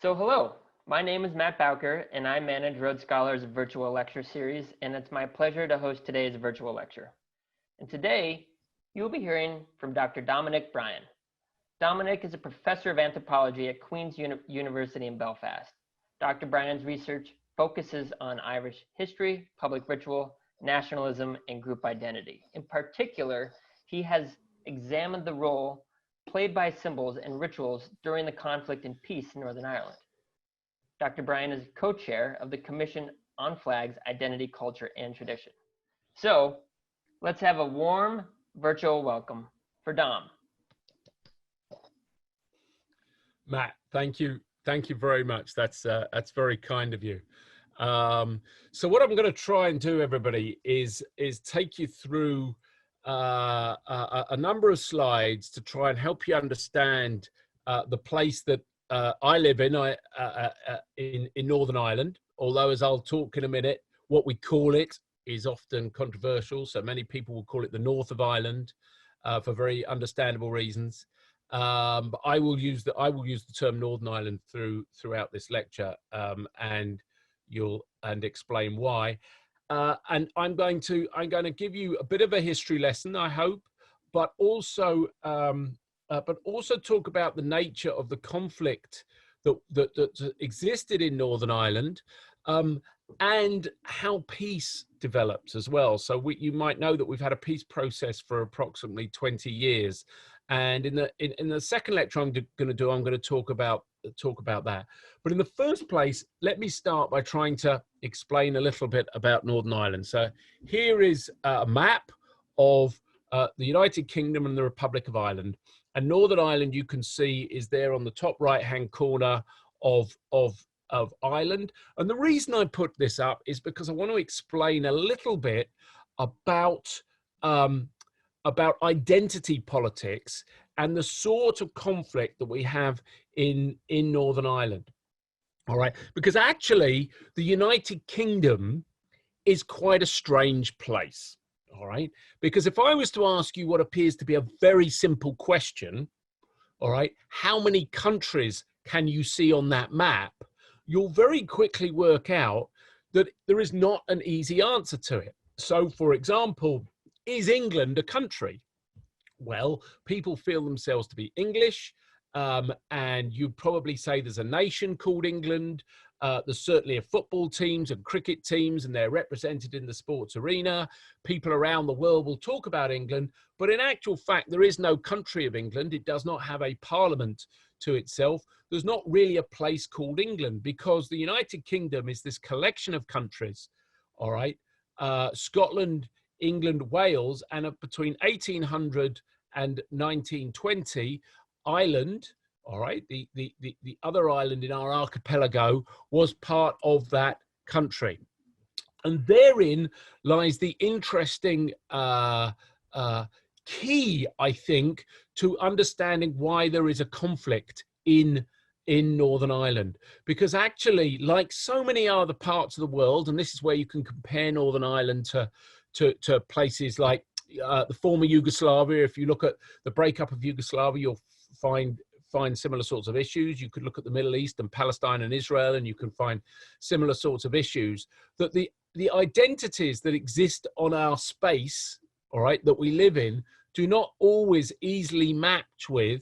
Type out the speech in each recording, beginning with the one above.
So hello, my name is Matt Bowker and I manage Rhodes Scholars' virtual lecture series, and it's my pleasure to host today's virtual lecture. And today, you'll be hearing from Dr. Dominic Bryan. Dominic is a professor of anthropology at Queen's University in Belfast. Dr. Bryan's research focuses on Irish history, public ritual, nationalism, and group identity. In particular, he has examined the role played by symbols and rituals during the conflict and peace in Northern Ireland. Dr. Bryan is co-chair of the Commission on Flags, Identity, Culture, and Tradition. So let's have a warm virtual welcome for Dom. Matt, thank you. Thank you very much. That's very kind of you. So what I'm going to try and do, everybody, is take you through a number of slides to try and help you understand the place that I live in, in Northern Ireland. Although, as I'll talk in a minute, what we call it is often controversial. So many people will call it the north of Ireland for very understandable reasons. But I will use the term Northern Ireland throughout this lecture, and explain why. And I'm going to give you a bit of a history lesson, I hope, but also talk about the nature of the conflict that existed in Northern Ireland, and how peace develops as well. So you might know that we've had a peace process for approximately 20 years. And in the second lecture I'm going to talk about that. But in the first place, let me start by trying to explain a little bit about Northern Ireland. So here is a map of the United Kingdom and the Republic of Ireland. And Northern Ireland, you can see, is there on the top right-hand corner of Ireland. And the reason I put this up is because I want to explain a little bit about identity politics and the sort of conflict that we have in Northern Ireland. All right, because actually the United Kingdom is quite a strange place. All right, because if I was to ask you what appears to be a very simple question, all right, how many countries can you see on that map? You'll very quickly work out that there is not an easy answer to it. So, for example, is England a country? Well, people feel themselves to be English, and you'd probably say there's a nation called England. There's certainly football teams and cricket teams, and they're represented in the sports arena. People around the world will talk about England, but in actual fact, there is no country of England. It does not have a parliament to itself. There's not really a place called England, because the United Kingdom is this collection of countries, all right? Scotland, England, Wales, and between 1800 and 1920, Ireland, all right, the other island in our archipelago, was part of that country. And therein lies the interesting key, I think, to understanding why there is a conflict in Northern Ireland. Because actually, like so many other parts of the world, and this is where you can compare Northern Ireland to places like the former Yugoslavia. If you look at the breakup of Yugoslavia, you'll find similar sorts of issues. You could look at the Middle East and Palestine and Israel, and you can find similar sorts of issues. That the identities that exist on our space, all right, that we live in, do not always easily match with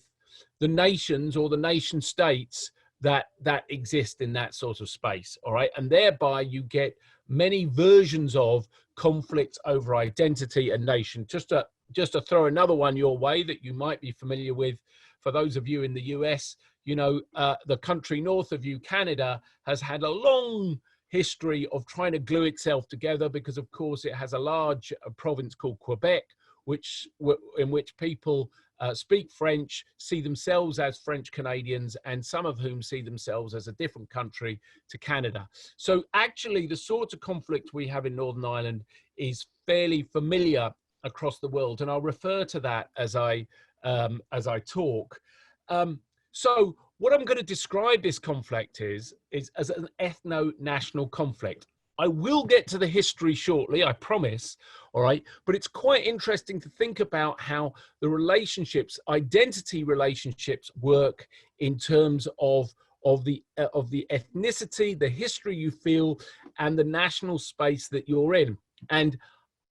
the nations or the nation states that exist in that sort of space, all right? And thereby you get many versions of conflict over identity and nation. Just to throw another one your way that you might be familiar with, for those of you in the US, you know, the country north of you, Canada, has had a long history of trying to glue itself together because, of course, it has a large province called Quebec, in which people speak French, see themselves as French Canadians, and some of whom see themselves as a different country to Canada. So actually, the sort of conflict we have in Northern Ireland is fairly familiar across the world, and I'll refer to that as I talk. So what I'm going to describe this conflict is as an ethno-national conflict. I will get to the history shortly, I promise, all right? But it's quite interesting to think about how the relationships, identity relationships, work in terms of of the ethnicity, the history you feel, and the national space that you're in. And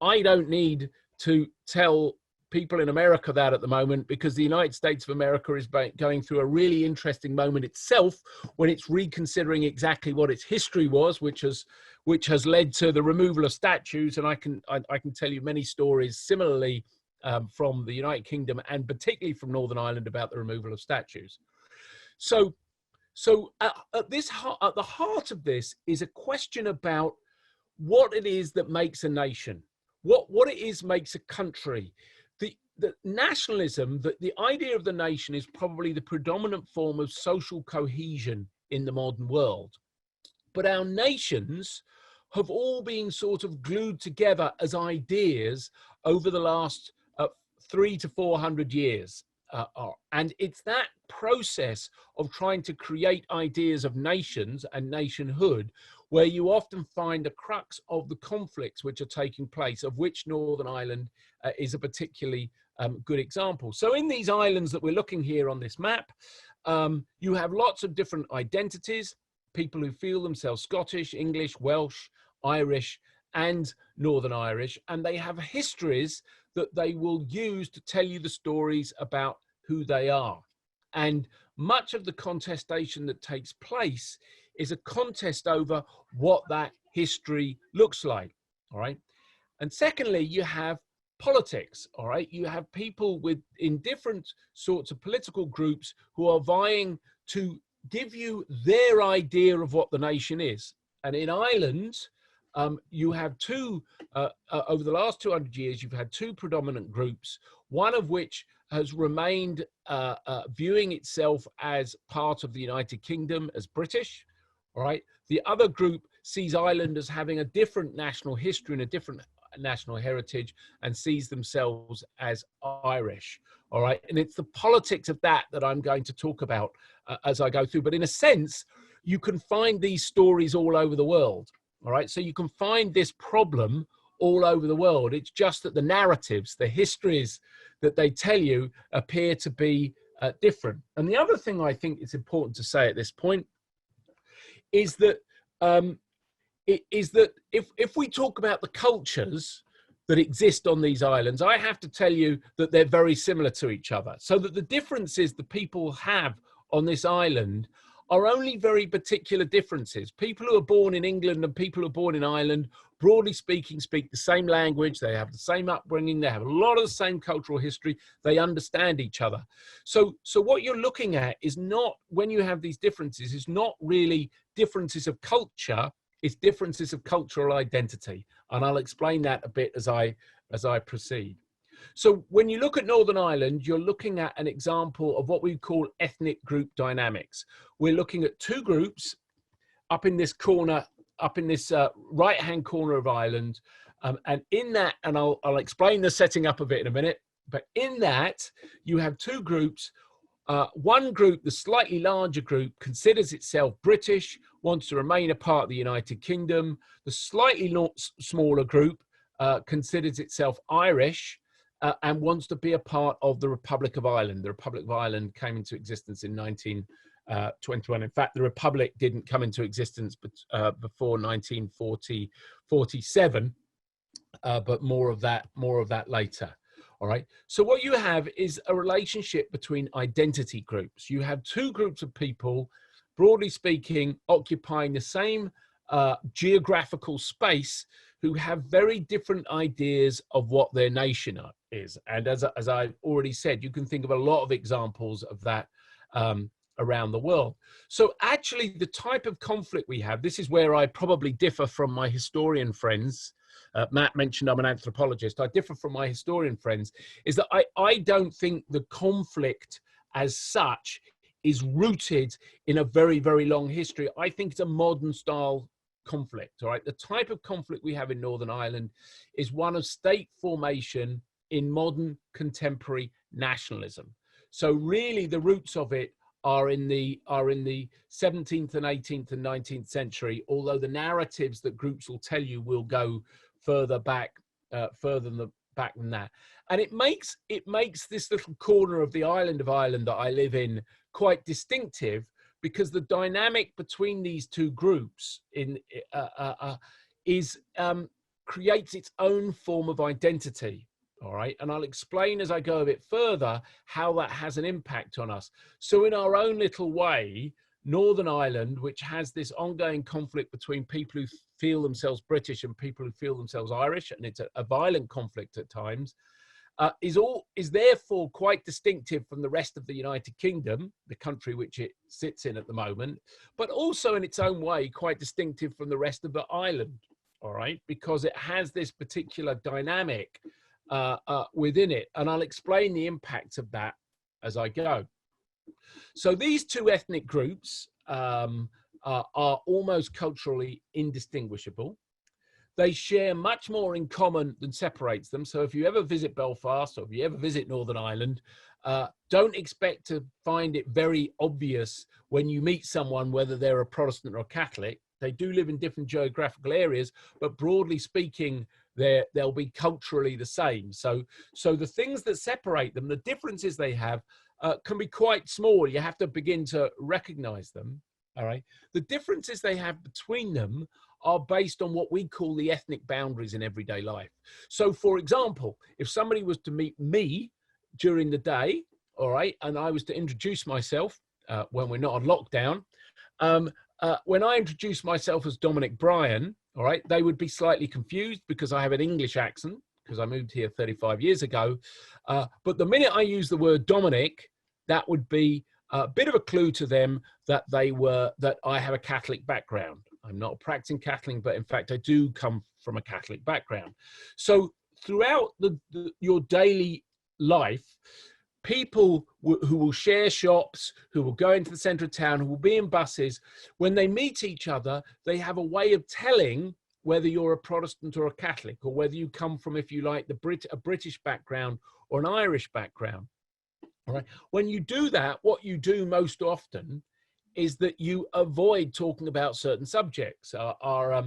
I don't need to tell people in America that at the moment, because the United States of America is going through a really interesting moment itself when it's reconsidering exactly what its history was, which has led to the removal of statues. And I can tell you many stories similarly from the United Kingdom, and particularly from Northern Ireland, about the removal of statues. So at the heart of this is a question about what it is that makes a nation, what it is makes a country. The nationalism, the idea of the nation, is probably the predominant form of social cohesion in the modern world. But our nations have all been sort of glued together as ideas over the last 300 to 400 years. And it's that process of trying to create ideas of nations and nationhood where you often find the crux of the conflicts which are taking place, of which Northern Ireland is a particularly good example. So in these islands that we're looking here on this map, you have lots of different identities, people who feel themselves Scottish, English, Welsh, Irish, and Northern Irish, and they have histories that they will use to tell you the stories about who they are. And much of the contestation that takes place is a contest over what that history looks like, all right? And secondly, you have politics, all right? You have people in different sorts of political groups who are vying to give you their idea of what the nation is. And in Ireland, you have over the last 200 years, you've had two predominant groups, one of which has remained viewing itself as part of the United Kingdom, as British, all right? The other group sees Ireland as having a different national history and a different national heritage, and sees themselves as Irish, all right? And it's the politics of that I'm going to talk about as I go through. But in a sense, you can find these stories all over the world, all right? So you can find this problem all over the world. It's just that the narratives, the histories that they tell you appear to be different. And the other thing I think it's important to say at this point is that if we talk about the cultures that exist on these islands, I have to tell you that they're very similar to each other. So that the differences the people have on this island are only very particular differences. People who are born in England and people who are born in Ireland, broadly speaking, speak the same language, they have the same upbringing, they have a lot of the same cultural history, they understand each other. So what you're looking at is not, when you have these differences, is not really differences of culture, it's differences of cultural identity. And I'll explain that a bit as I proceed. So when you look at Northern Ireland, you're looking at an example of what we call ethnic group dynamics. We're looking at two groups up in this corner, up in this right-hand corner of Ireland. And in that, and I'll explain the setting up of it in a minute, but in that you have two groups. One group, the slightly larger group, considers itself British, wants to remain a part of the United Kingdom. The slightly smaller group considers itself Irish and wants to be a part of the Republic of Ireland. The Republic of Ireland came into existence in 1921. In fact, the Republic didn't come into existence before 1947, but more of that later. All right. So what you have is a relationship between identity groups. You have two groups of people, broadly speaking, occupying the same geographical space, who have very different ideas of what their nation is. And as I've already said, you can think of a lot of examples of that around the world. So actually, the type of conflict we have, this is where I probably differ from my historian friends. Matt mentioned I'm an anthropologist. I differ from my historian friends, is that I don't think the conflict as such is rooted in a very, very long history. I think it's a modern style conflict, all right? The type of conflict we have in Northern Ireland is one of state formation in modern contemporary nationalism. So really the roots of it are in the 17th and 18th and 19th century, although the narratives that groups will tell you will go further back than that. And it makes this little corner of the island of Ireland that I live in quite distinctive, because the dynamic between these two groups creates its own form of identity. All right. And I'll explain as I go a bit further how that has an impact on us. So in our own little way, Northern Ireland, which has this ongoing conflict between people who feel themselves British and people who feel themselves Irish, and it's a violent conflict at times, is therefore quite distinctive from the rest of the United Kingdom, the country which it sits in at the moment, but also in its own way quite distinctive from the rest of the island, all right, because it has this particular dynamic within it. And I'll explain the impacts of that as I go. So these two ethnic groups are almost culturally indistinguishable. They share much more in common than separates them. So if you ever visit Belfast or if you ever visit Northern Ireland, don't expect to find it very obvious when you meet someone whether they're a Protestant or a Catholic. They do live in different geographical areas, but broadly speaking, they'll be culturally the same. So the things that separate them, the differences they have, can be quite small. You have to begin to recognize them. All right. The differences they have between them are based on what we call the ethnic boundaries in everyday life. So, for example, if somebody was to meet me during the day, all right, and I was to introduce myself when we're not on lockdown, when I introduce myself as Dominic Bryan, all right, they would be slightly confused because I have an English accent because I moved here 35 years ago. But the minute I use the word Dominic, that would be a bit of a clue to them that I have a Catholic background. I'm not a practicing Catholic, but in fact, I do come from a Catholic background. So throughout your daily life, people who will share shops, who will go into the centre of town, who will be in buses, when they meet each other, they have a way of telling whether you're a Protestant or a Catholic, or whether you come from, if you like, a British background or an Irish background. All right. When you do that, what you do most often is that you avoid talking about certain subjects. Our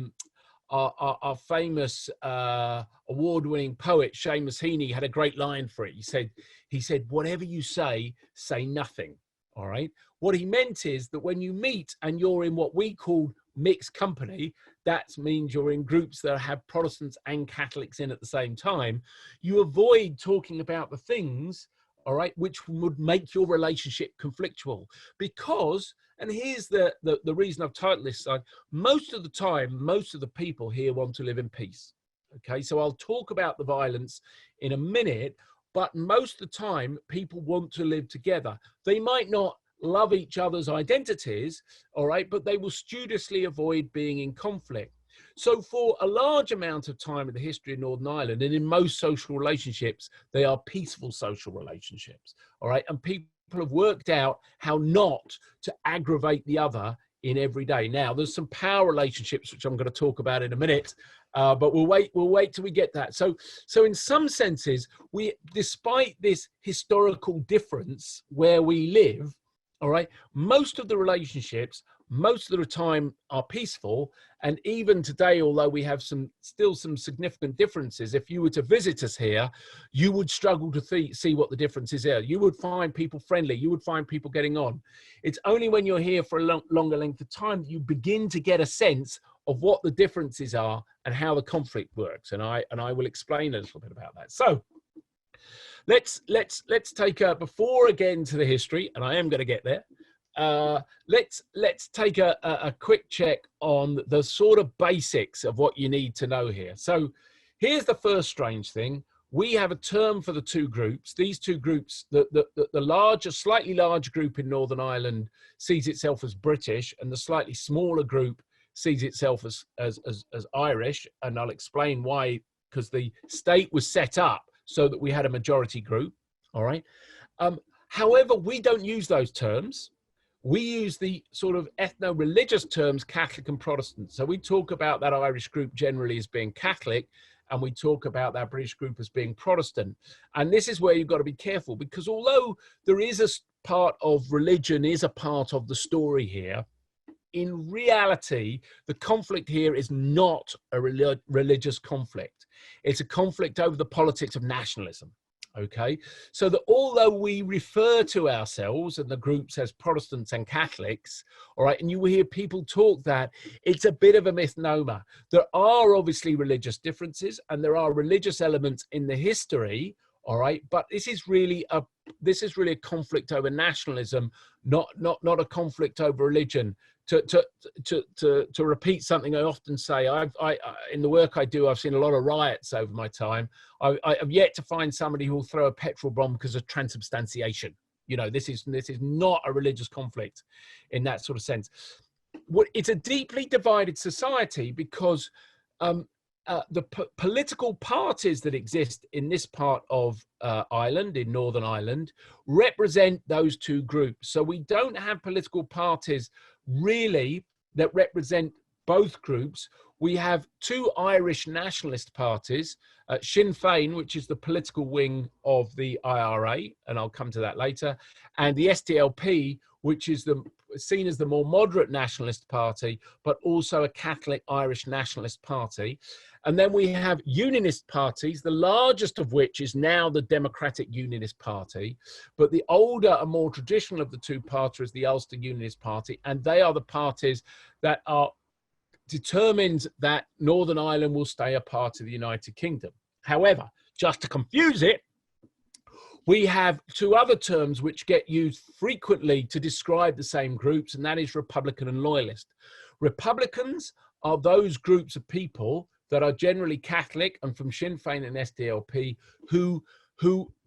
famous award-winning poet Seamus Heaney had a great line for it. He said, whatever you say nothing. All right. What he meant is that when you meet and you're in what we call mixed company, that means you're in groups that have Protestants and Catholics in at the same time, you avoid talking about the things, all right, which would make your relationship conflictual. Because, and here's the reason I've titled this, most of the time, most of the people here want to live in peace. Okay, so I'll talk about the violence in a minute, but most of the time, people want to live together. They might not love each other's identities, all right, but they will studiously avoid being in conflict. So for a large amount of time in the history of Northern Ireland, and in most social relationships, they are peaceful social relationships, all right? And people have worked out how not to aggravate the other in every day. Now, there's some power relationships, which I'm going to talk about in a minute, but we'll wait till we get that. So in some senses, despite this historical difference where we live, all right, most of the relationships, most of the time are peaceful. And even today, although we have still some significant differences, if you were to visit us here, you would struggle to see what the differences are. You would find people friendly. You would find people getting on. It's only when you're here for a longer length of time that you begin to get a sense of what the differences are and how the conflict works. And I will explain a little bit about that. So let's take before again to the history, and I am going to get there. Let's take a quick check on the sort of basics of what you need to know here. So here's the first strange thing. We have a term for the two groups. These two groups, the slightly larger group in Northern Ireland sees itself as British, and the slightly smaller group sees itself as Irish. And I'll explain why, because the state was set up so that we had a majority group, all right? However, we don't use those terms. We use the sort of ethno-religious terms, Catholic and Protestant. So we talk about that Irish group generally as being Catholic, and we talk about that British group as being Protestant. And this is where you've got to be careful, because although there is a part of religion is a part of the story here, in reality, the conflict here is not a religious conflict. It's a conflict over the politics of nationalism. Okay, so that although we refer to ourselves and the groups as Protestants and Catholics, all right, and you will hear people talk that, it's a bit of a misnomer. There are obviously religious differences and there are religious elements in the history, all right, but this is really a conflict over nationalism, not a conflict over religion. To repeat something I often say, I in the work I do, I've seen a lot of riots over my time. I have yet to find somebody who will throw a petrol bomb because of transubstantiation. You know, this is not a religious conflict in that sort of sense. It's a deeply divided society because the political parties that exist in this part of Ireland, in Northern Ireland, represent those two groups. So we don't have political parties really that represent both groups. We have two Irish nationalist parties, Sinn Féin, which is the political wing of the IRA, and I'll come to that later, and the SDLP, which is seen as the more moderate nationalist party, but also a Catholic Irish nationalist party. And then we have unionist parties, the largest of which is now the Democratic Unionist Party. But the older and more traditional of the two parties is the Ulster Unionist Party. And they are the parties that are determined that Northern Ireland will stay a part of the United Kingdom. However, just to confuse it, we have two other terms which get used frequently to describe the same groups, and that is Republican and Loyalist. Republicans are those groups of people that are generally Catholic and from Sinn Féin and SDLP who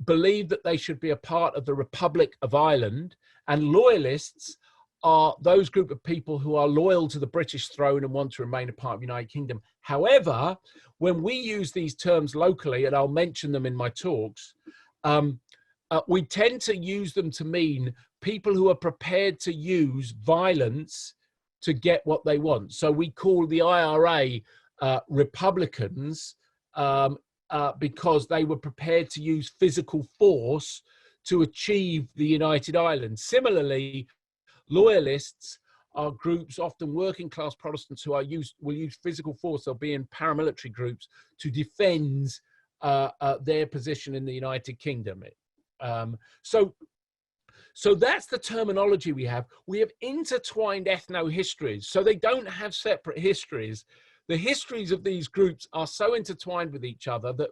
believe that they should be a part of the Republic of Ireland, and Loyalists are those group of people who are loyal to the British throne and want to remain a part of the United Kingdom. However, when we use these terms locally, and I'll mention them in my talks, we tend to use them to mean people who are prepared to use violence to get what they want. So we call the IRA Republicans because they were prepared to use physical force to achieve the United Ireland. Similarly, Loyalists are groups, often working class Protestants, who will use physical force. They'll be in paramilitary groups to defend their position in the United Kingdom. So that's the terminology we have. We have intertwined ethno-histories, so they don't have separate histories. The histories of these groups are so intertwined with each other that,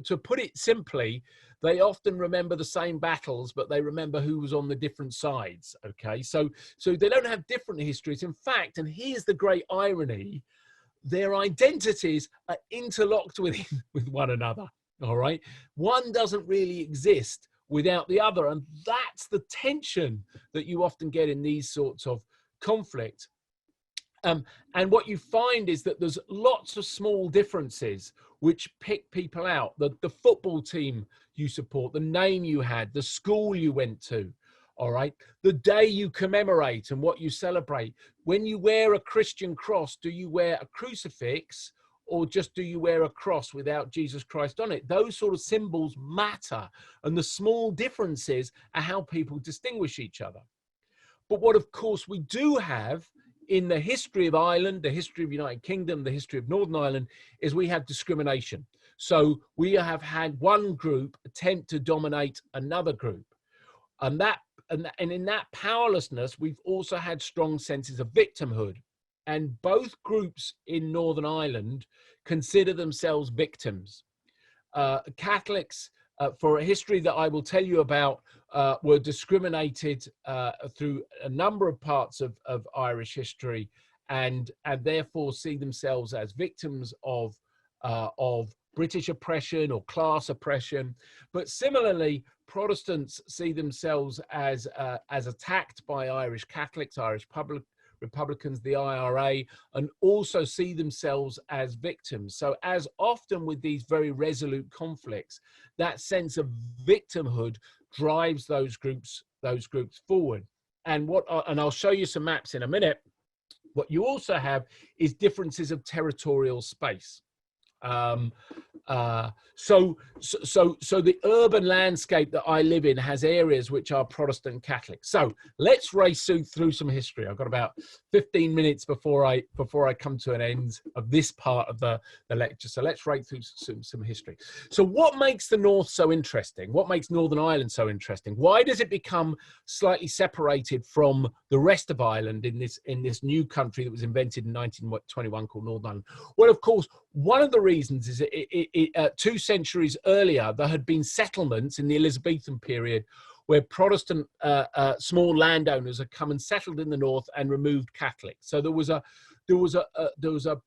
to put it simply, they often remember the same battles, but they remember who was on the different sides. Okay, so they don't have different histories. In fact, and here's the great irony, their identities are interlocked with one another. All right, one doesn't really exist without the other, and that's the tension that you often get in these sorts of conflict. And what you find is that there's lots of small differences which pick people out. The football team you support, the name you had, the school you went to, all right, the day you commemorate and what you celebrate. When you wear a Christian cross, do you wear a crucifix or just do you wear a cross without Jesus Christ on it? Those sort of symbols matter, and the small differences are how people distinguish each other. But what, of course, we do have in the history of Ireland, the history of the United Kingdom, the history of Northern Ireland, is we have discrimination. So we have had one group attempt to dominate another group. And in that powerlessness, we've also had strong senses of victimhood. And both groups in Northern Ireland consider themselves victims. Catholics, for a history that I will tell you about, were discriminated through a number of parts of Irish history, and therefore see themselves as victims of British oppression or class oppression. But similarly, Protestants see themselves as attacked by Irish Catholics, Irish Republicans, the IRA, and also see themselves as victims. So as often with these very resolute conflicts, that sense of victimhood drives those groups forward. And I'll show you some maps in a minute. What you also have is differences of territorial space. So the urban landscape that I live in has areas which are Protestant and Catholic. So let's race through some history. I've got about 15 minutes before I come to an end of this part of the lecture. So let's race through some history. So what makes the North so interesting? What makes Northern Ireland so interesting? Why does it become slightly separated from the rest of Ireland in this new country that was invented in 1921 called Northern Ireland? Well, of course, one of the reasons is 2 centuries earlier, there had been settlements in the Elizabethan period where Protestant small landowners had come and settled in the north and removed Catholics. So there was a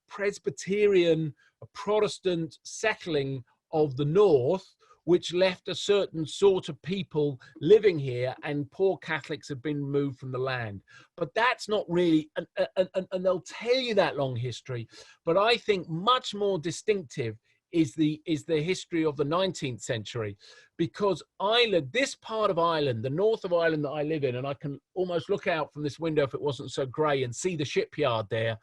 Presbyterian, a Protestant settling of the north, which left a certain sort of people living here, and poor Catholics have been removed from the land. But that's not really, and they'll tell you that long history, but I think much more distinctive is the history of the 19th century, because Ireland, this part of Ireland, the north of Ireland that I live in, and I can almost look out from this window if it wasn't so grey and see the shipyard there.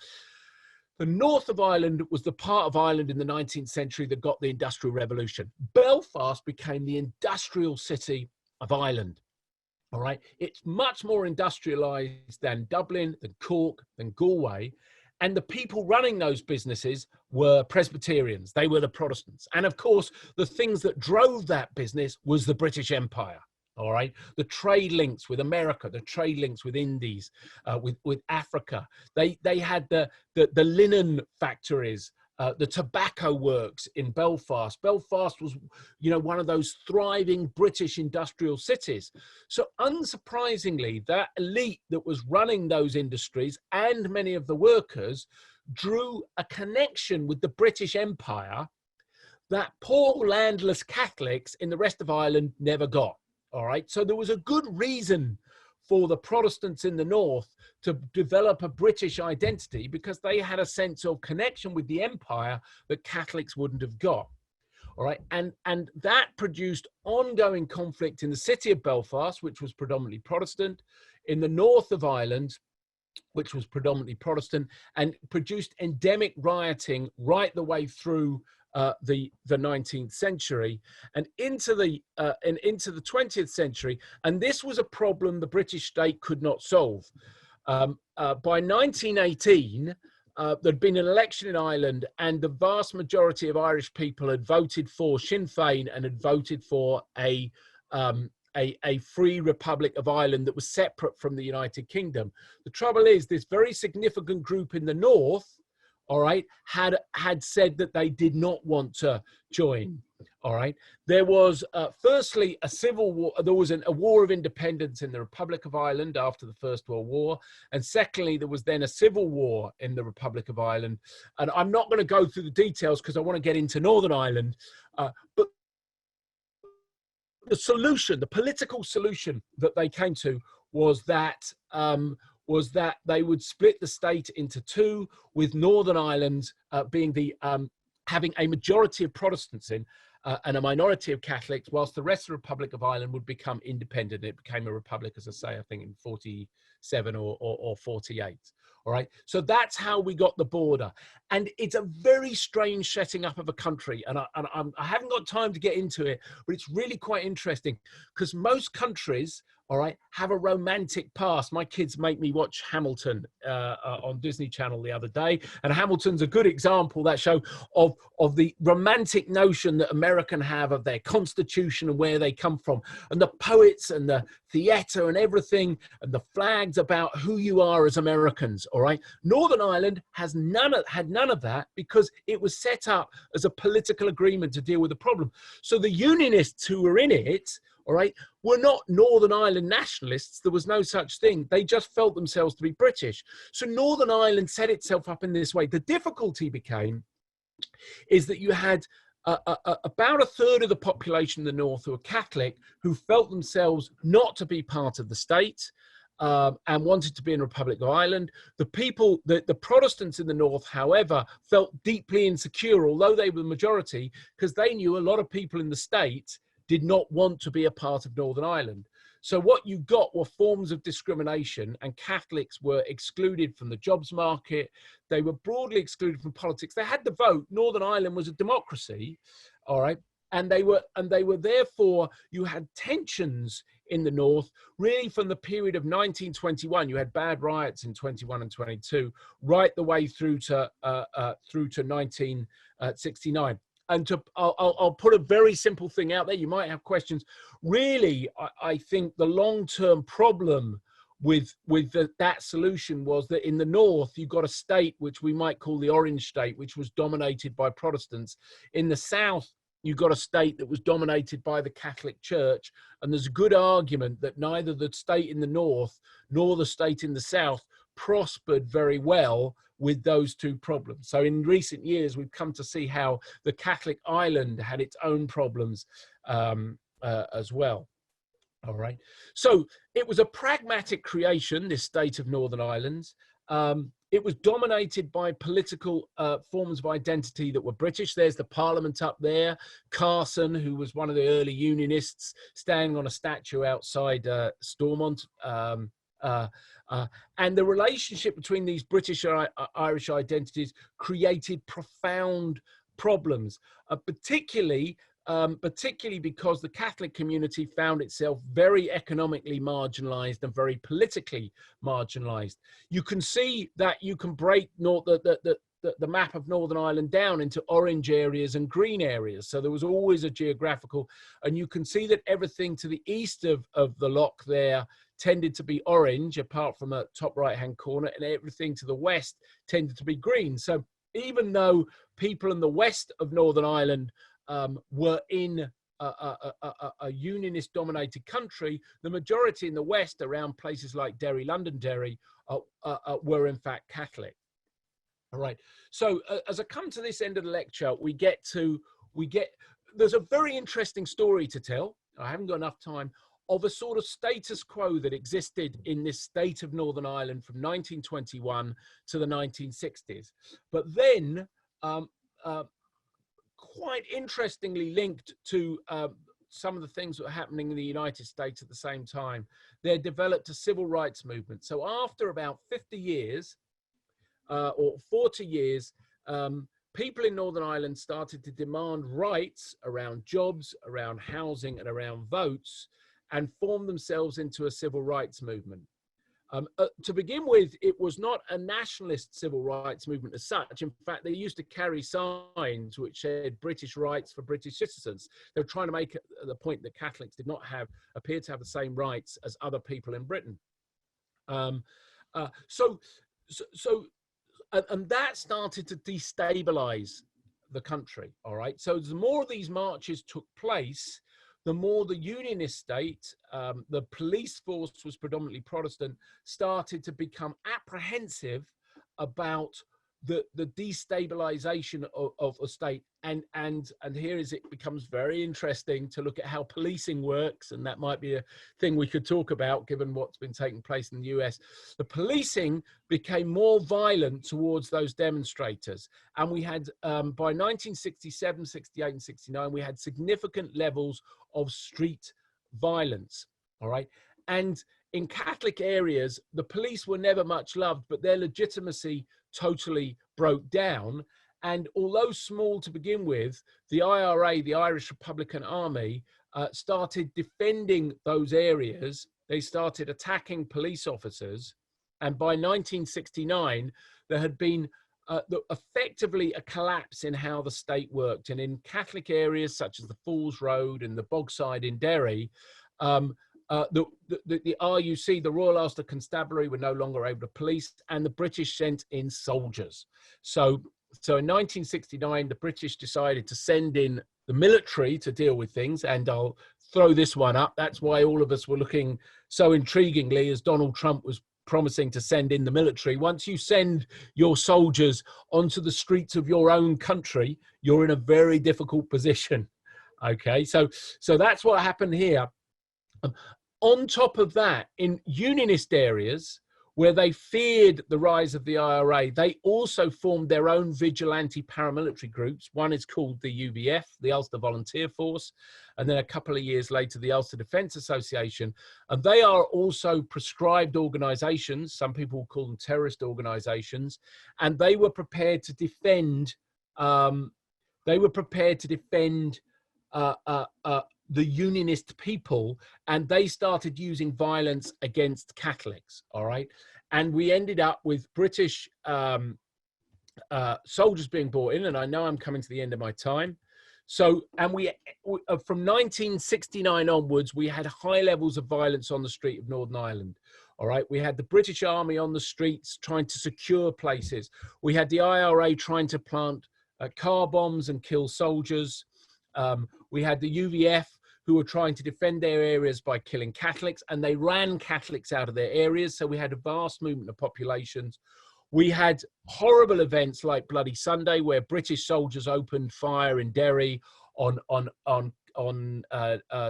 The north of Ireland was the part of Ireland in the 19th century that got the Industrial Revolution. Belfast became the industrial city of Ireland. All right. It's much more industrialized than Dublin, than Cork, than Galway. And the people running those businesses were Presbyterians. They were the Protestants. And of course, the things that drove that business was the British Empire. All right, the trade links with America, the trade links with Indies, with Africa. They had the linen factories, the tobacco works in Belfast. Belfast was, one of those thriving British industrial cities. So unsurprisingly, that elite that was running those industries and many of the workers drew a connection with the British Empire that poor landless Catholics in the rest of Ireland never got. All right, so there was a good reason for the Protestants in the north to develop a British identity, because they had a sense of connection with the empire that Catholics wouldn't have got. All right, and that produced ongoing conflict in the city of Belfast, which was predominantly Protestant, in the north of Ireland, which was predominantly Protestant, and produced endemic rioting right the way through the 19th century and into the 20th century. And this was a problem the British state could not solve. By 1918, there'd been an election in Ireland, and the vast majority of Irish people had voted for Sinn Féin and had voted for a free Republic of Ireland that was separate from the United Kingdom. The trouble is, this very significant group in the north, all right, had said that they did not want to join. All right, there was firstly a civil war. There was a war of independence in the Republic of Ireland after the First World War, and secondly, there was then a civil war in the Republic of Ireland. And I'm not going to go through the details because I want to get into Northern Ireland, but the solution, the political solution that they came to was that they would split the state into two, with Northern Ireland being the having a majority of Protestants in and a minority of Catholics, whilst the rest of the Republic of Ireland would become independent. It became a republic, as I say, I think in 47 or 48. All right, so that's how we got the border, and it's a very strange setting up of a country, and I haven't got time to get into it, but it's really quite interesting, because most countries, all right, have a romantic past. My kids make me watch Hamilton on Disney Channel the other day, and Hamilton's a good example, that show, of the romantic notion that Americans have of their constitution and where they come from, and the poets and the theatre and everything, and the flags about who you are as Americans. All right, Northern Ireland had none of that, because it was set up as a political agreement to deal with the problem. So the Unionists who were in it, all right, were not Northern Ireland nationalists. There was no such thing. They just felt themselves to be British. So Northern Ireland set itself up in this way. The difficulty is that you had about a third of the population in the north who were Catholic, who felt themselves not to be part of the state, and wanted to be in Republic of Ireland. The Protestants in the north, however, felt deeply insecure, although they were the majority, because they knew a lot of people in the state did not want to be a part of Northern Ireland. So what you got were forms of discrimination, and Catholics were excluded from the jobs market. They were broadly excluded from politics. They had the vote. Northern Ireland was a democracy, all right? And they were therefore, you had tensions in the north, really from the period of 1921. You had bad riots in 21 and 22, right the way through to 1969. And I'll put a very simple thing out there. You might have questions. Really, I think the long-term problem with that solution was that in the north, you've got a state which we might call the Orange State, which was dominated by Protestants. In the south, you've got a state that was dominated by the Catholic Church. And there's a good argument that neither the state in the north nor the state in the south prospered very well with those two problems. So in recent years, we've come to see how the Catholic Ireland had its own problems as well. All right. So it was a pragmatic creation, this state of Northern Ireland. It was dominated by political forms of identity that were British. There's the Parliament up there. Carson, who was one of the early Unionists, standing on a statue outside Stormont. And the relationship between these British and Irish identities created profound problems, particularly because the Catholic community found itself very economically marginalized and very politically marginalized. You can see that you can break the map of Northern Ireland down into orange areas and green areas. So there was always a geographical, and you can see that everything to the east of the loch there tended to be orange, apart from a top right-hand corner, and everything to the west tended to be green. So even though people in the west of Northern Ireland were in a unionist-dominated country, the majority in the west, around places like Derry, Londonderry, were in fact Catholic. All right. So as I come to this end of the lecture, there's a very interesting story to tell. I haven't got enough time, of a sort of status quo that existed in this state of Northern Ireland from 1921 to the 1960s. But then, quite interestingly linked to some of the things that were happening in the United States at the same time, there developed a civil rights movement. So after about 50 years or 40 years, people in Northern Ireland started to demand rights around jobs, around housing, and around votes, and formed themselves into a civil rights movement. To begin with, it was not a nationalist civil rights movement as such. In fact, they used to carry signs which said British rights for British citizens. They were trying to make the point that Catholics did not appear to have the same rights as other people in Britain. And that started to destabilize the country, all right? So the more of these marches took place, the more the unionist state, the police force was predominantly Protestant, started to become apprehensive about the destabilization of a state. And here it becomes very interesting to look at how policing works, and that might be a thing we could talk about given what's been taking place in the US. The policing became more violent towards those demonstrators, and we had by 1967, 68 and 69 we had significant levels of street violence, all right? And in Catholic areas, the police were never much loved, but their legitimacy totally broke down. And although small to begin with, the IRA, the Irish Republican Army, started defending those areas. They started attacking police officers. And by 1969, there had been effectively a collapse in how the state worked. And in Catholic areas such as the Falls Road and the Bogside in Derry, the RUC, the Royal Ulster Constabulary, were no longer able to police, and the British sent in soldiers. So in 1969, the British decided to send in the military to deal with things, and I'll throw this one up. That's why all of us were looking so intriguingly as Donald Trump was promising to send in the military. Once you send your soldiers onto the streets of your own country, you're in a very difficult position. Okay, so that's what happened here. On top of that, in unionist areas, where they feared the rise of the IRA, they also formed their own vigilante paramilitary groups. One is called the UVF, the Ulster Volunteer Force, and then a couple of years later, the Ulster Defence Association. And they are also prescribed organisations. Some people call them terrorist organisations, and they were prepared to defend. The Unionist people, and they started using violence against Catholics. All right, and we ended up with British soldiers being brought in, and I know I'm coming to the end of my time. So, and we from 1969 onwards, we had high levels of violence on the street of Northern Ireland. All right, we had the British Army on the streets trying to secure places. We had the IRA trying to plant car bombs and kill soldiers. We had the UVF who were trying to defend their areas by killing Catholics, and they ran Catholics out of their areas. So we had a vast movement of populations. We had horrible events like Bloody Sunday, where British soldiers opened fire in Derry on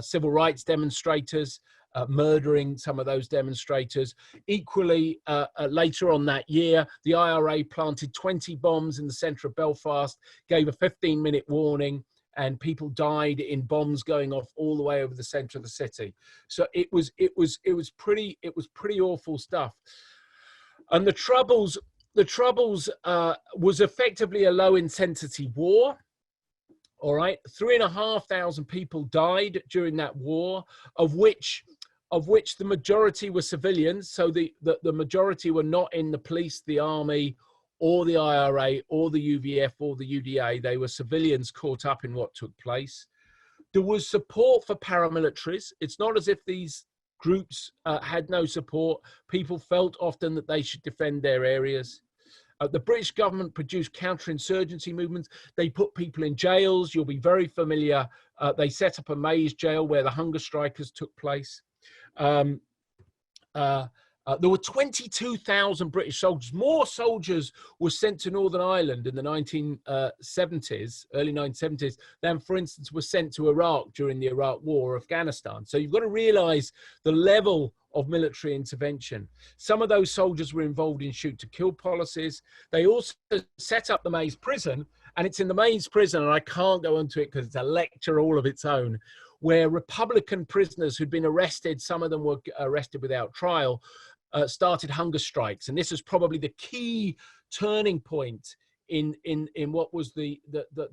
civil rights demonstrators, murdering some of those demonstrators. Equally, later on that year, the IRA planted 20 bombs in the centre of Belfast, gave a 15-minute warning, and people died in bombs going off all the way over the centre of the city. So it was pretty awful stuff. And the Troubles was effectively a low intensity war. All right, 3,500 people died during that war, of which the majority were civilians. So the majority were not in the police, the army, or the IRA, or the UVF, or the UDA. They were civilians caught up in what took place. There was support for paramilitaries. It's not as if these groups had no support. People felt often that they should defend their areas. The British government produced counterinsurgency movements. They put people in jails. You'll be very familiar. They set up a Maze jail where the hunger strikers took place. There were 22,000 British soldiers. More soldiers were sent to Northern Ireland in the 1970s, early 1970s, than, for instance, were sent to Iraq during the Iraq War or Afghanistan. So you've got to realize the level of military intervention. Some of those soldiers were involved in shoot-to-kill policies. They also set up the Maze prison, and it's in the Maze prison, and I can't go into it because it's a lecture all of its own, where Republican prisoners who'd been arrested, some of them were arrested without trial, started hunger strikes. And this was probably the key turning point in what was the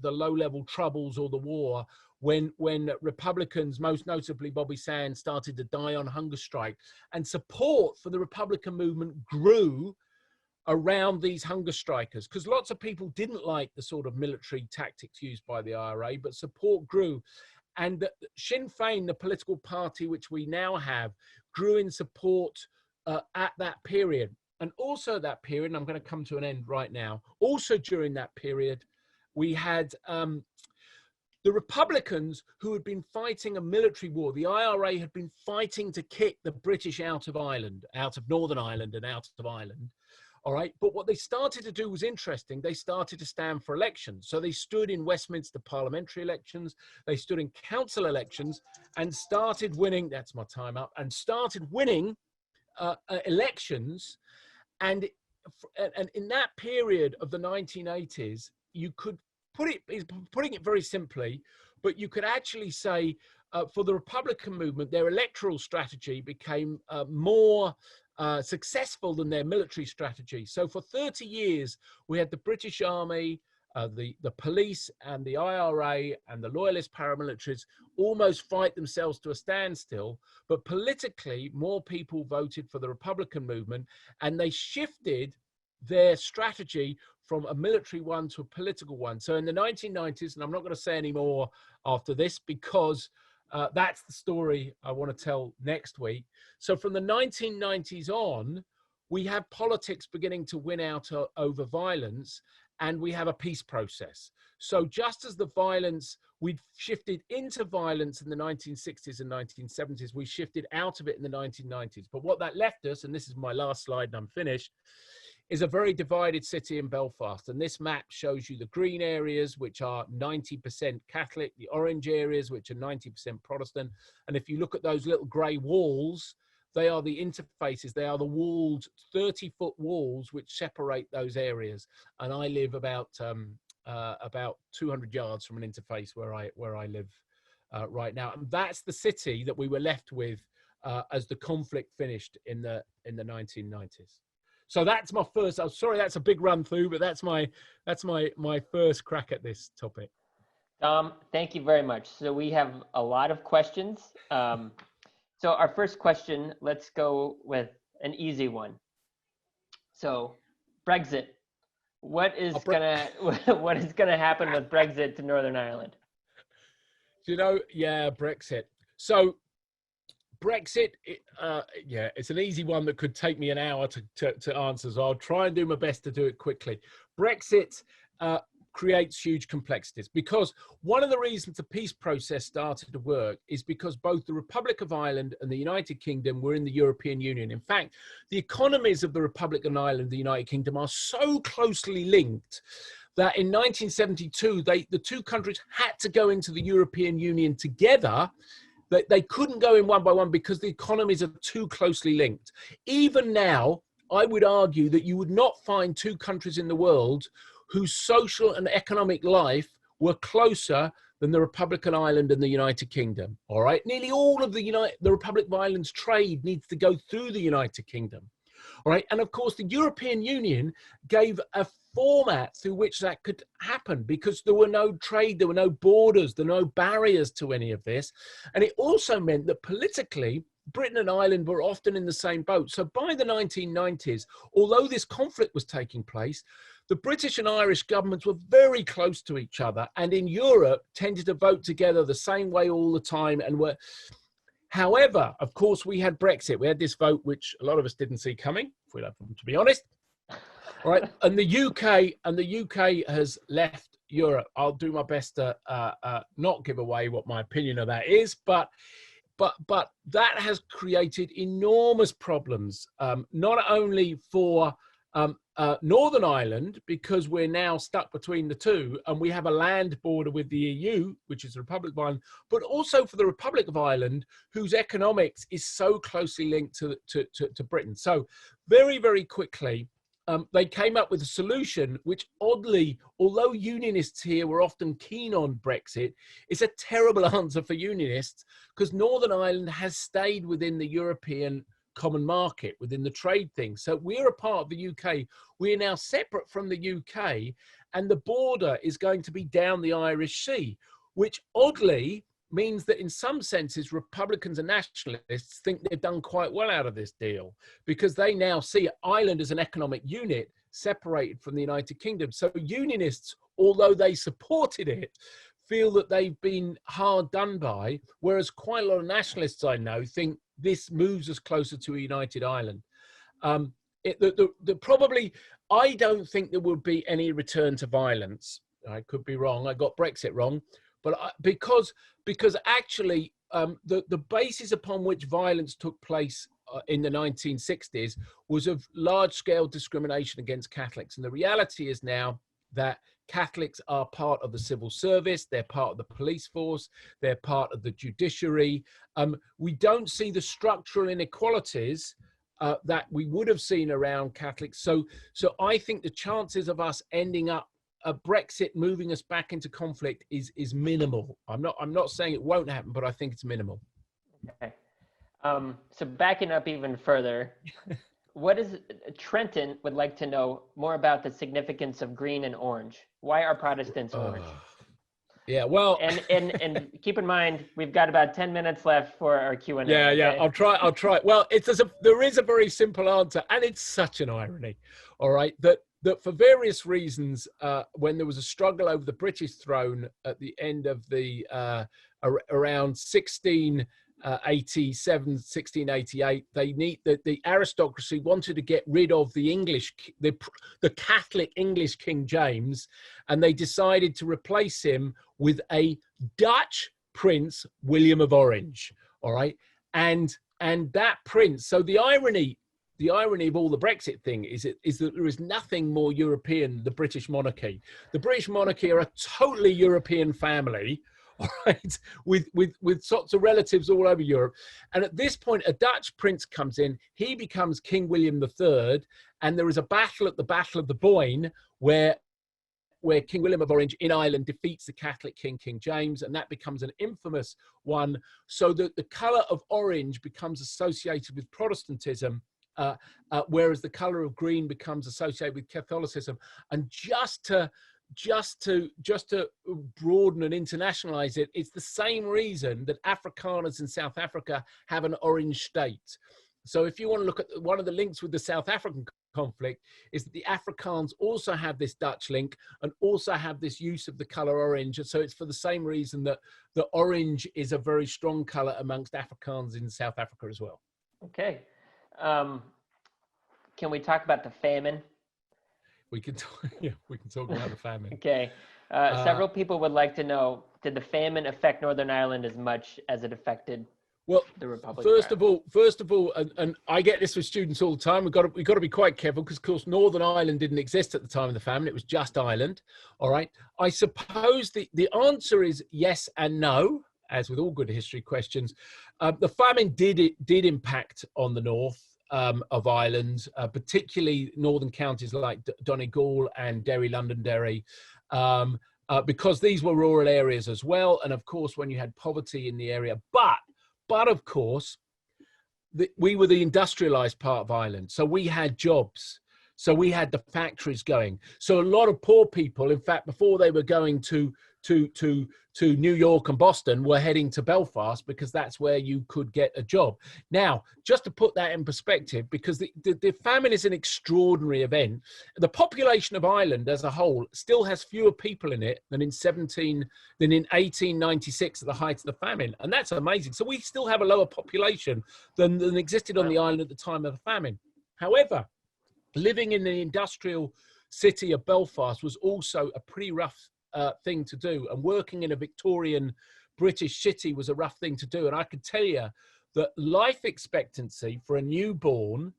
low-level troubles or the war, when Republicans, most notably Bobby Sands, started to die on hunger strike. And support for the Republican movement grew around these hunger strikers, because lots of people didn't like the sort of military tactics used by the IRA, but support grew. And Sinn Féin, the political party which we now have, grew in support at that period. And also at that period, and I'm going to come to an end right now, also during that period, we had the Republicans who had been fighting a military war. The IRA had been fighting to kick the British out of Ireland, out of Northern Ireland and out of Ireland. All right. But what they started to do was interesting. They started to stand for elections. So they stood in Westminster parliamentary elections. They stood in council elections and started winning. That's my time up. And started winning elections. And in that period of the 1980s, you could putting it very simply, but you could actually say for the Republican movement, their electoral strategy became more successful than their military strategy. So for 30 years, we had the British Army, the police and the IRA and the loyalist paramilitaries almost fight themselves to a standstill. But politically, more people voted for the Republican movement, and they shifted their strategy from a military one to a political one. So in the 1990s, and I'm not going to say any more after this because that's the story I want to tell next week. So from the 1990s on, we have politics beginning to win out over violence, and we have a peace process. So just as the violence, we'd shifted into violence in the 1960s and 1970s, we shifted out of it in the 1990s. But what that left us, and this is my last slide and I'm finished, is a very divided city in Belfast. And this map shows you the green areas, which are 90% Catholic, the orange areas, which are 90% Protestant. And if you look at those little grey walls, they are the interfaces, they are the walls, 30-foot walls which separate those areas. And I live about 200 yards from an interface where I live right now. And that's the city that we were left with as the conflict finished in the 1990s. So that's my first. I'm sorry, that's a big run through, but that's my first crack at this topic. Thank you very much. So we have a lot of questions. So our first question, let's go with an easy one. So Brexit, what is gonna happen with Brexit to Northern Ireland? Yeah, Brexit. So Brexit, it's an easy one that could take me an hour to answer. So I'll try and do my best to do it quickly. Brexit creates huge complexities, because one of the reasons the peace process started to work is because both the Republic of Ireland and the United Kingdom were in the European Union. In fact, the economies of the Republic of Ireland and the United Kingdom are so closely linked that in 1972, the two countries had to go into the European Union together. They couldn't go in one by one because the economies are too closely linked. Even now, I would argue that you would not find two countries in the world whose social and economic life were closer than the Republic of Ireland and the United Kingdom. All right, nearly all of the Republic of Ireland's trade needs to go through the United Kingdom. All right, and of course the European Union gave a format through which that could happen, because there were no trade, there were no borders, there were no barriers to any of this. And it also meant that politically, Britain and Ireland were often in the same boat. So by the 1990s, although this conflict was taking place, the British and Irish governments were very close to each other, and in Europe tended to vote together the same way all the time. And however, of course, we had Brexit. We had this vote which a lot of us didn't see coming, if we have to be honest. All right, and the UK has left Europe. I'll do my best to not give away what my opinion of that is, but that has created enormous problems, not only for Northern Ireland, because we're now stuck between the two and we have a land border with the EU, which is the Republic of Ireland, but also for the Republic of Ireland, whose economics is so closely linked to Britain. So very, very quickly, they came up with a solution which, oddly, although unionists here were often keen on Brexit, is a terrible answer for unionists, because Northern Ireland has stayed within the European common market, within the trade thing. So we're a part of the UK. We're now separate from the UK, and the border is going to be down the Irish Sea, which oddly means that in some senses, Republicans and nationalists think they've done quite well out of this deal, because they now see Ireland as an economic unit separated from the United Kingdom. So unionists, although they supported it, feel that they've been hard done by, whereas quite a lot of nationalists I know think this moves us closer to a united Ireland. Probably, I don't think there would be any return to violence. I could be wrong. I got Brexit wrong. But because actually the basis upon which violence took place in the 1960s was of large-scale discrimination against Catholics. And the reality is now that Catholics are part of the civil service, they're part of the police force, they're part of the judiciary. We don't see the structural inequalities that we would have seen around Catholics. So I think the chances of us ending up a Brexit moving us back into conflict is minimal. I'm not saying it won't happen, but I think it's minimal. Okay. So backing up even further, Trenton would like to know more about the significance of green and orange. Why are Protestants orange? Yeah, well, and keep in mind we've got about 10 minutes left for our Q&A. Yeah, okay? yeah, I'll try. Well, there is a very simple answer, and it's such an irony. All right, that for various reasons, when there was a struggle over the British throne at the end of the around 1687, 1688, the aristocracy wanted to get rid of the Catholic English King James, and they decided to replace him with a Dutch Prince, William of Orange. All right, and that prince. So the irony of all the Brexit thing is that there is nothing more European than the British monarchy. The British monarchy are a totally European family, all right, with sorts of relatives all over Europe. And at this point, a Dutch prince comes in. He becomes King William III, and there is a battle at the Battle of the Boyne where King William of Orange in Ireland defeats the Catholic king, King James, and that becomes an infamous one, so that the colour of orange becomes associated with Protestantism, whereas the colour of green becomes associated with Catholicism. And just to broaden and internationalize it, it's the same reason that Afrikaners in South Africa have an orange state. So if you want to look at one of the links with the South African conflict, is that the Afrikaans also have this Dutch link and also have this use of the color orange. And so it's for the same reason that the orange is a very strong color amongst Afrikaans in South Africa as well. Okay. Can we talk about the famine? We can talk, yeah, we can talk about the famine. Okay. Several people would like to know, did the famine affect Northern Ireland as much as it affected the Republic? First of all, and I get this with students all the time. We've got to be quite careful, because of course Northern Ireland didn't exist at the time of the famine. It was just Ireland. All right. I suppose the answer is yes and no, as with all good history questions. The famine did impact on the north of Ireland, particularly northern counties like Donegal and Derry, Londonderry, because these were rural areas as well. And of course, when you had poverty in the area, but of course, we were the industrialized part of Ireland. So we had jobs. So we had the factories going. So a lot of poor people, in fact, before they were going to New York and Boston, were heading to Belfast, because that's where you could get a job. Now, just to put that in perspective, because the famine is an extraordinary event, the population of Ireland as a whole still has fewer people in it than in 1896 at the height of the famine. And that's amazing. So we still have a lower population than existed on the island at the time of the famine. However, living in the industrial city of Belfast was also a pretty rough thing to do, and working in a Victorian British city was a rough thing to do. And I could tell you that life expectancy for a newborn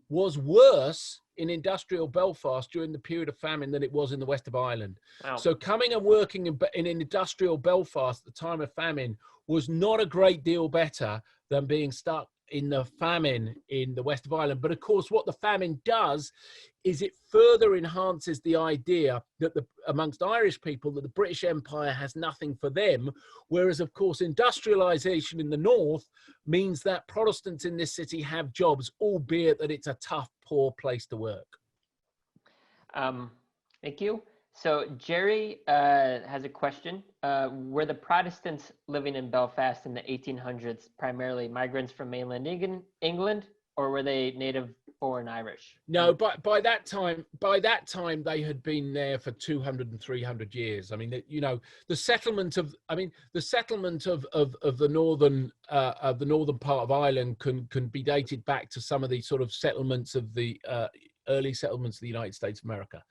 was worse in industrial Belfast during the period of famine than it was in the west of Ireland. Wow. So coming and working in industrial Belfast at the time of famine was not a great deal better than being stuck in the famine in the west of Ireland. But of course, what the famine does is it further enhances the idea that amongst Irish people, that the British Empire has nothing for them. Whereas, of course, industrialization in the north means that Protestants in this city have jobs, albeit that it's a tough, poor place to work. Thank you. So Jerry has a question. Were the Protestants living in Belfast in the 1800s primarily migrants from mainland England, or were they native born Irish? No, but by that time they had been there for 200 and 300 years. I mean, you know, the settlement of the northern part of Ireland can be dated back to some of the sort of settlements of the early settlements of the United States of America.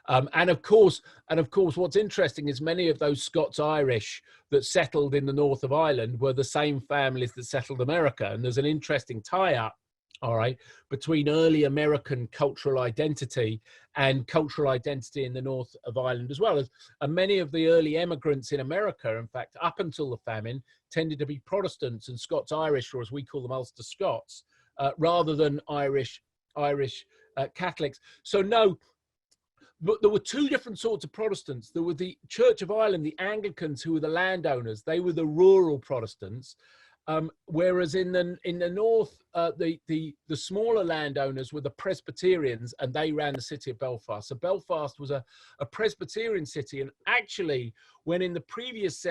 And of course, what's interesting is many of those Scots-Irish that settled in the north of Ireland were the same families that settled America. And there's an interesting tie-up, all right, between early American cultural identity and cultural identity in the north of Ireland as well. And many of the early immigrants in America, in fact, up until the famine, tended to be Protestants and Scots-Irish, or as we call them, Ulster Scots, rather than Irish Catholics. So no. But there were two different sorts of Protestants. There were the Church of Ireland, the Anglicans, who were the landowners. They were the rural Protestants. Whereas in the north, the smaller landowners were the Presbyterians, and they ran the city of Belfast. So Belfast was a Presbyterian city. And actually, when in the previous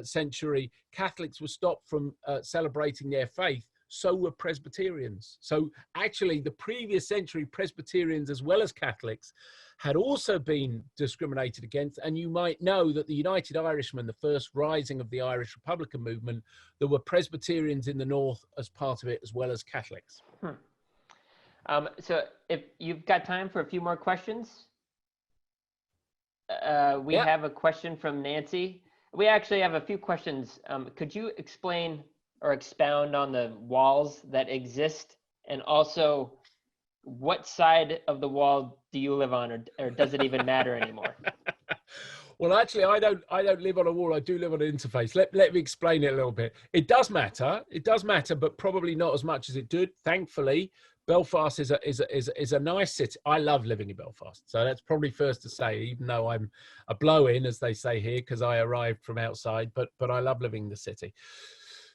century, Catholics were stopped from celebrating their faith, so were Presbyterians. So actually, the previous century, Presbyterians as well as Catholics had also been discriminated against. And you might know that the United Irishmen, the first rising of the Irish Republican movement, there were Presbyterians in the north as part of it, as well as Catholics. So if you've got time for a few more questions, we have a question from Nancy. We actually have a few questions. Could you explain or expound on the walls that exist, and also what side of the wall do you live on, or does it even matter anymore? Well, actually, I don't live on a wall. I do live on an interface. Let me explain it a little bit. It does matter. It does matter, but probably not as much as it did. Thankfully, Belfast is a nice city. I love living in Belfast, so that's probably first to say. Even though I'm a blow-in, as they say here, because I arrived from outside, but I love living in the city.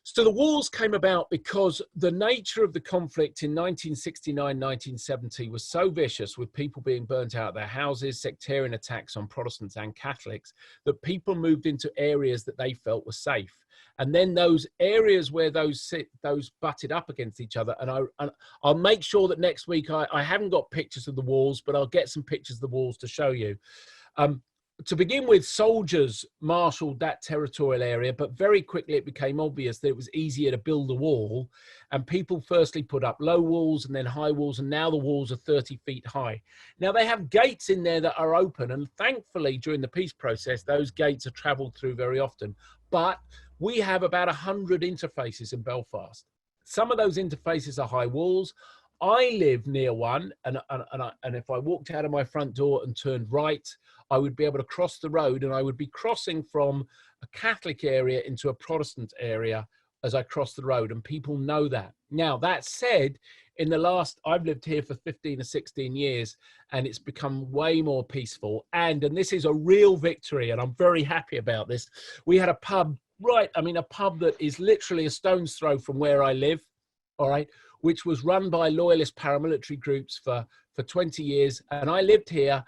So the walls came about because the nature of the conflict in 1969, 1970 was so vicious, with people being burnt out of their houses, sectarian attacks on Protestants and Catholics, that people moved into areas that they felt were safe. And then those areas where those butted up against each other, and I'll make sure that next week I haven't got pictures of the walls, but I'll get some pictures of the walls to show you. To begin with, soldiers marshaled that territorial area, but very quickly it became obvious that it was easier to build a wall. And people firstly put up low walls and then high walls, and now the walls are 30 feet high. Now they have gates in there that are open, and thankfully during the peace process, those gates are traveled through very often. But we have about 100 interfaces in Belfast. Some of those interfaces are high walls. I live near one, and if I walked out of my front door and turned right, I would be able to cross the road, and I would be crossing from a Catholic area into a Protestant area as I cross the road, and people know that. Now, that said, I've lived here for 15 or 16 years, and it's become way more peaceful. And this is a real victory, and I'm very happy about this. We had a pub, a pub that is literally a stone's throw from where I live, all right, which was run by loyalist paramilitary groups for 20 years. And I lived here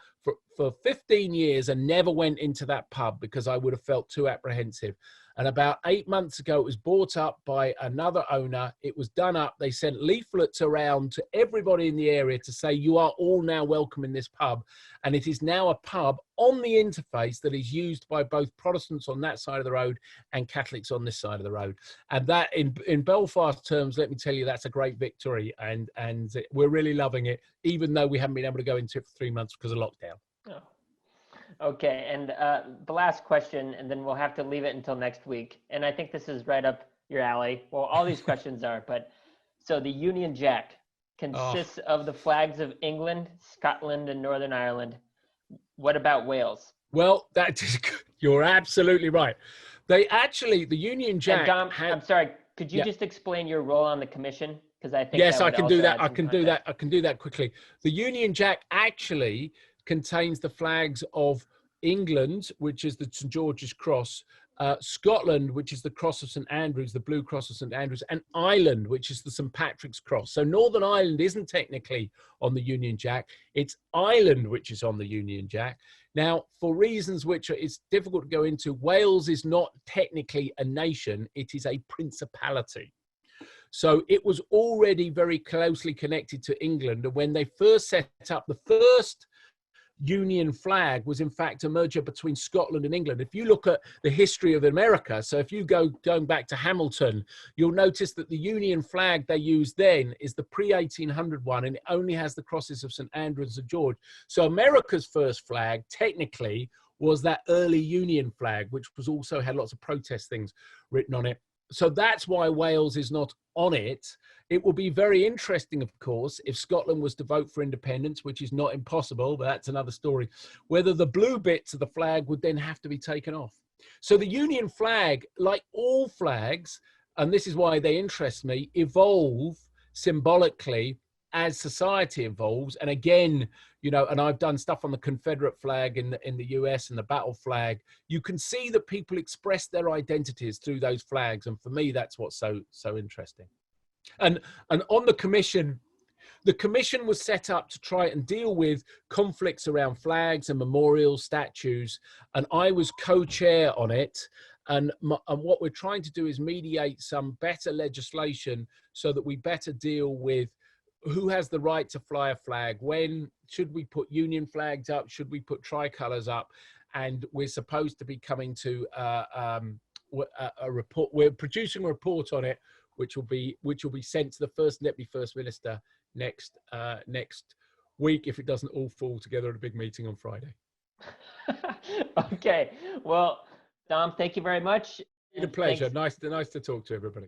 for 15 years and never went into that pub because I would have felt too apprehensive. And about 8 months ago, it was bought up by another owner. It was done up. They sent leaflets around to everybody in the area to say, you are all now welcome in this pub. And it is now a pub on the interface that is used by both Protestants on that side of the road and Catholics on this side of the road. And that, in Belfast terms, let me tell you, that's a great victory. And we're really loving it, even though we haven't been able to go into it for 3 months because of lockdown. Oh. Okay, and the last question, and then we'll have to leave it until next week. And I think this is right up your alley. Well, all these questions are, but so the Union Jack consists of the flags of England, Scotland, and Northern Ireland. What about Wales? Well, you're absolutely right. The Union Jack. And Dom, I'm sorry, could you just explain your role on the commission? Because I think yes, I can do that. I can do that quickly. The Union Jack actually contains the flags of England, which is the St. George's Cross, Scotland, which is the Cross of St. Andrews, the Blue Cross of St. Andrews, and Ireland, which is the St. Patrick's Cross. So Northern Ireland isn't technically on the Union Jack. It's Ireland which is on the Union Jack. Now, for reasons which it's difficult to go into, Wales is not technically a nation. It is a principality. So it was already very closely connected to England. And when they first set up, the first Union flag was in fact a merger between Scotland and England. If you look at the history of America, so if you going back to Hamilton, you'll notice that the Union flag they used then is the pre-1800 one, and it only has the crosses of St. Andrew and St. George. So America's first flag technically was that early Union flag, which was also had lots of protest things written on it. So that's why Wales is not on it. It will be very interesting, of course, if Scotland was to vote for independence, which is not impossible, but that's another story, whether the blue bits of the flag would then have to be taken off. So the Union flag, like all flags, and this is why they interest me, evolve symbolically as society evolves. And again, you know, and I've done stuff on the Confederate flag in the US and the battle flag. You can see that people express their identities through those flags. And for me, that's what's so interesting. And on the commission was set up to try and deal with conflicts around flags and memorials, statues. And I was co-chair on it. And what we're trying to do is mediate some better legislation so that we better deal with who has the right to fly a flag, when should we put Union flags up, should we put tricolors up, and we're supposed to be coming to a report. We're producing a report on it, which will be sent to the First and Deputy First Minister next week, if it doesn't all fall together at a big meeting on Friday. Okay, well, Dom, thank you very much. It's a pleasure. Nice to talk to everybody.